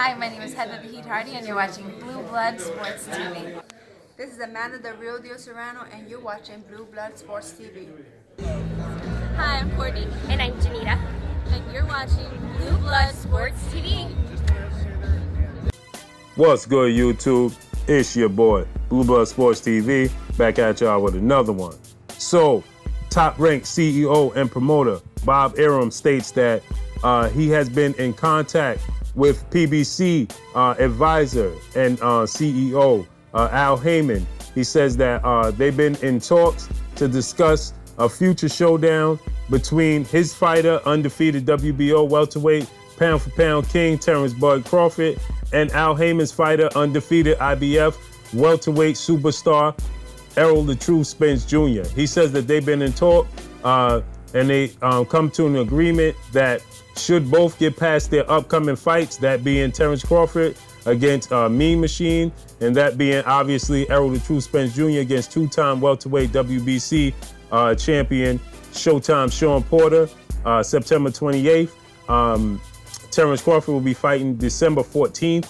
Hi, my name is Heather the Heat Hardy, and you're watching Blue Blood Sports TV. This is Amanda the Real Deal Serrano, and you're watching Blue Blood Sports TV. Hi, I'm Courtney. And I'm Janita. And you're watching Blue Blood Sports TV. What's good, YouTube? It's your boy, Blue Blood Sports TV, back at y'all with another one. So, top-ranked CEO and promoter Bob Arum states that he has been in contact with PBC advisor and CEO Al HAYMON. He says that they've been in talks to discuss a future showdown between his fighter, undefeated WBO welterweight, pound-for-pound king Terence Crawford, and Al HAYMON's fighter, undefeated IBF welterweight superstar Errol Spence Jr. He says that they've been in talk and they come to an agreement that should both get past their upcoming fights, that being Terence Crawford against Mean Machine, and that being obviously Errol Spence Jr. against two-time welterweight WBC champion Showtime Shawn Porter, September 28th. Terence Crawford will be fighting December 14th.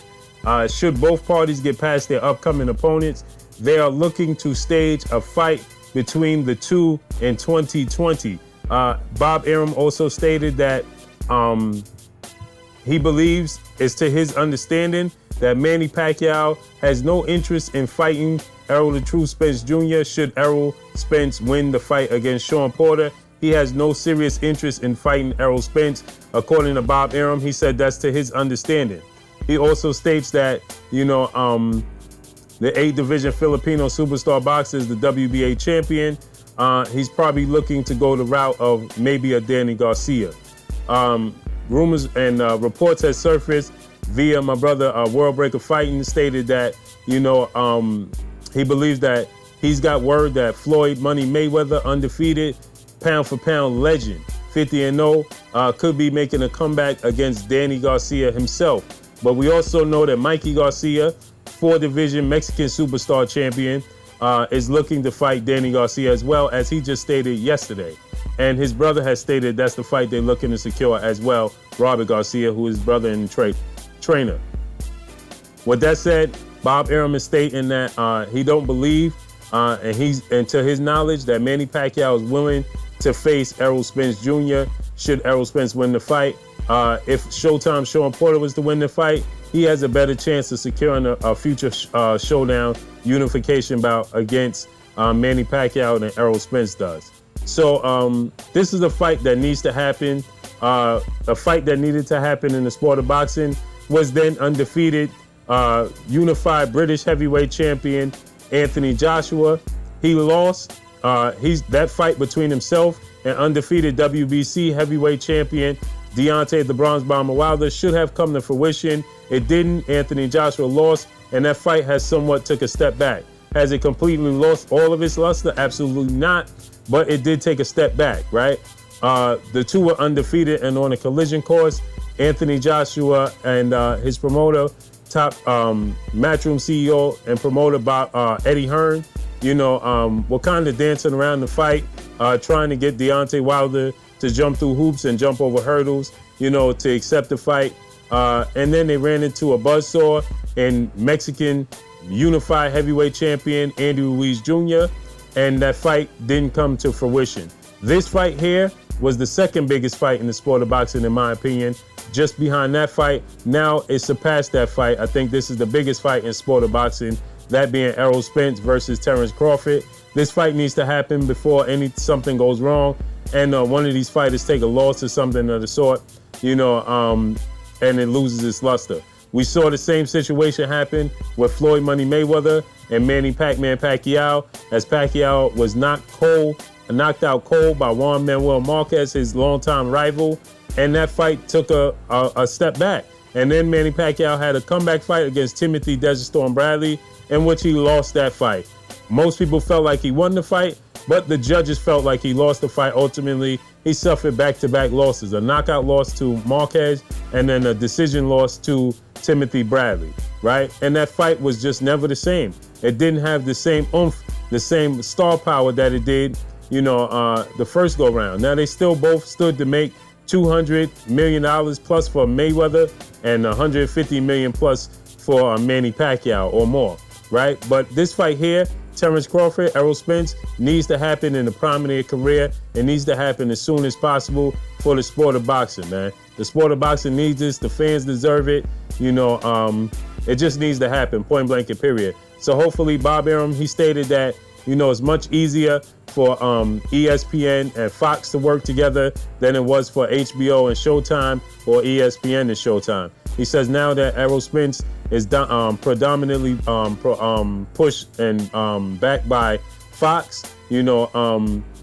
Should both parties get past their upcoming opponents, they are looking to stage a fight between the two in 2020. Bob Arum also stated that he believes, it's to his understanding, that Manny Pacquiao has no interest in fighting Errol Spence Jr. should Errol Spence win the fight against Shawn Porter. He has no serious interest in fighting Errol Spence. According to Bob Arum, he said that's to his understanding. He also states that, the 8-division Filipino superstar boxer is the WBA champion. He's probably looking to go the route of maybe a Danny Garcia. Rumors and reports have surfaced via my brother World Breaker Fighting stated that, he believes that he's got word that Floyd Money Mayweather, undefeated pound-for-pound legend, 50-0, could be making a comeback against Danny Garcia himself. But we also know that Mikey Garcia, 4-division Mexican superstar champion, is looking to fight Danny Garcia as well, as he just stated yesterday. And his brother has stated that's the fight they're looking to secure as well, Robert Garcia, who is brother and trainer. With that said, Bob Arum is stating that he don't believe, and to his knowledge, that Manny Pacquiao is willing to face Errol Spence Jr. should Errol Spence win the fight. If Showtime Shawn Porter was to win the fight, he has a better chance of securing a future showdown unification bout against Manny Pacquiao than Errol Spence does. So this is a fight that needs to happen. A fight that needed to happen in the sport of boxing was then undefeated unified British heavyweight champion Anthony Joshua. He lost. That fight between himself and undefeated WBC heavyweight champion Deontay the Bronze Bomber Wilder should have come to fruition. It didn't. Anthony Joshua lost, and that fight has somewhat took a step back. Has it completely lost all of its luster? Absolutely not, but it did take a step back, right? The two were undefeated and on a collision course. Anthony Joshua and his promoter, top Matchroom CEO and promoter Eddie Hearn, were kind of dancing around the fight, trying to get Deontay Wilder to jump through hoops and jump over hurdles, to accept the fight. And then they ran into a buzzsaw in Mexican unified heavyweight champion Andy Ruiz Jr., and that fight didn't come to fruition. This fight here was the second biggest fight in the sport of boxing, in my opinion. Just behind that fight, now it surpassed that fight. I think this is the biggest fight in sport of boxing, that being Errol Spence versus Terence Crawford. This fight needs to happen before something goes wrong, and one of these fighters take a loss or something of the sort, and it loses its luster. We saw the same situation happen with Floyd Money Mayweather and Manny Pac-Man Pacquiao, as Pacquiao was knocked out cold by Juan Manuel Marquez, his longtime rival, and that fight took a step back. And then Manny Pacquiao had a comeback fight against Timothy Desert Storm Bradley, in which he lost that fight. Most people felt like he won the fight, but the judges felt like he lost the fight. Ultimately, he suffered back-to-back losses, a knockout loss to Marquez and then a decision loss to Timothy Bradley, right? And that fight was just never the same. It didn't have the same oomph, the same star power that it did, the first go-round. Now, they still both stood to make $200 million plus for Mayweather and $150 million plus for Manny Pacquiao or more, right? But this fight here, Terence Crawford, Errol Spence, needs to happen in the prime of their career. It needs to happen as soon as possible for the sport of boxing, man. The sport of boxing needs this. The fans deserve it. You know, it just needs to happen, point blank and period. So hopefully Bob Arum, he stated that, you know, it's much easier for ESPN and Fox to work together than it was for HBO and Showtime or ESPN and Showtime. He says now that Errol Spence is predominantly pushed and backed by Fox, you know,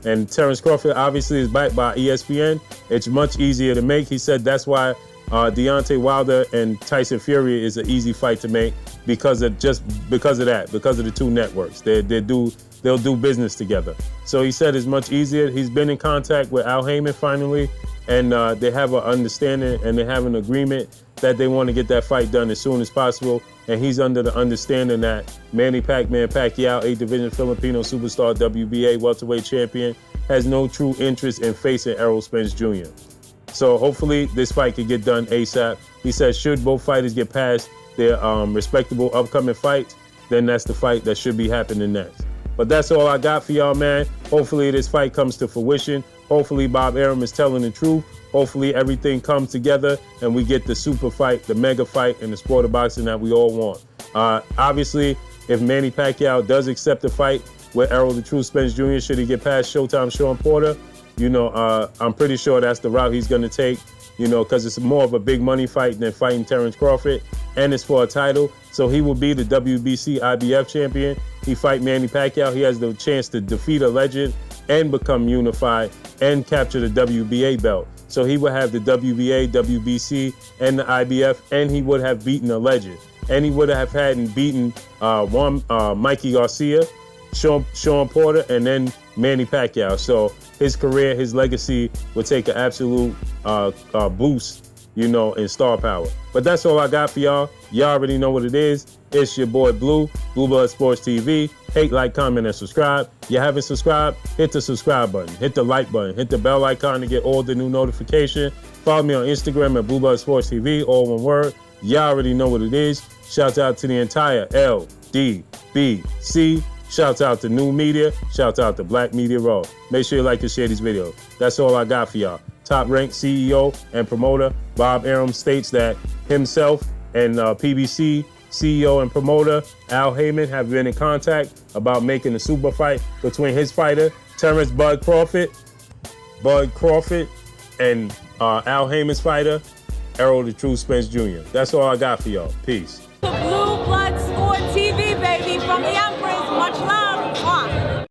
and Terence Crawford obviously is backed by ESPN, it's much easier to make. He said that's why Deontay Wilder and Tyson Fury is an easy fight to make because of the two networks. They'll do business together. So he said it's much easier. He's been in contact with Al Heyman finally, and they have an understanding and they have an agreement that they want to get that fight done as soon as possible. And he's under the understanding that Manny Pacquiao, 8-division Filipino superstar, WBA welterweight champion, has no true interest in facing Errol Spence Jr. So hopefully this fight can get done ASAP. He says should both fighters get past their respectable upcoming fights, then that's the fight that should be happening next. But that's all I got for y'all, man. Hopefully this fight comes to fruition. Hopefully Bob Arum is telling the truth. Hopefully everything comes together and we get the super fight, the mega fight in the sport of boxing that we all want. Obviously, if Manny Pacquiao does accept the fight with Errol the True Spence Jr., should he get past Showtime Sean Porter, you know, I'm pretty sure that's the route he's going to take, you know, because it's more of a big money fight than fighting Terence Crawford, and it's for a title. So he will be the WBC IBF champion. He fight Manny Pacquiao. He has the chance to defeat a legend and become unified and capture the WBA belt. So he would have the WBA, WBC, and the IBF, and he would have beaten a legend. And he would have had beaten Mikey Garcia, Sean Porter, and then Manny Pacquiao. So his career, his legacy would take an absolute boost, you know, in star power. But that's all I got for y'all. Y'all already know what it is. It's your boy Blue Blood Sports TV. Hate, like, comment, and subscribe. You haven't subscribed? Hit the subscribe button. Hit the like button. Hit the bell icon to get all the new notifications. Follow me on Instagram at Blood Sports TV, all one word. Y'all already know what it is. Shout out to the entire LDBC. Shout out to New Media. Shout out to Black Media Raw. Make sure you like and share these videos. That's all I got for y'all. Top-ranked CEO and promoter Bob Arum states that himself and PBC CEO and promoter Al Heyman have been in contact about making a super fight between his fighter Terence Bud Crawford, and Al Heyman's fighter Errol the True Spence Jr. That's all I got for y'all. Peace. Blue Blood Sport TV, baby, from the Empress. Much love.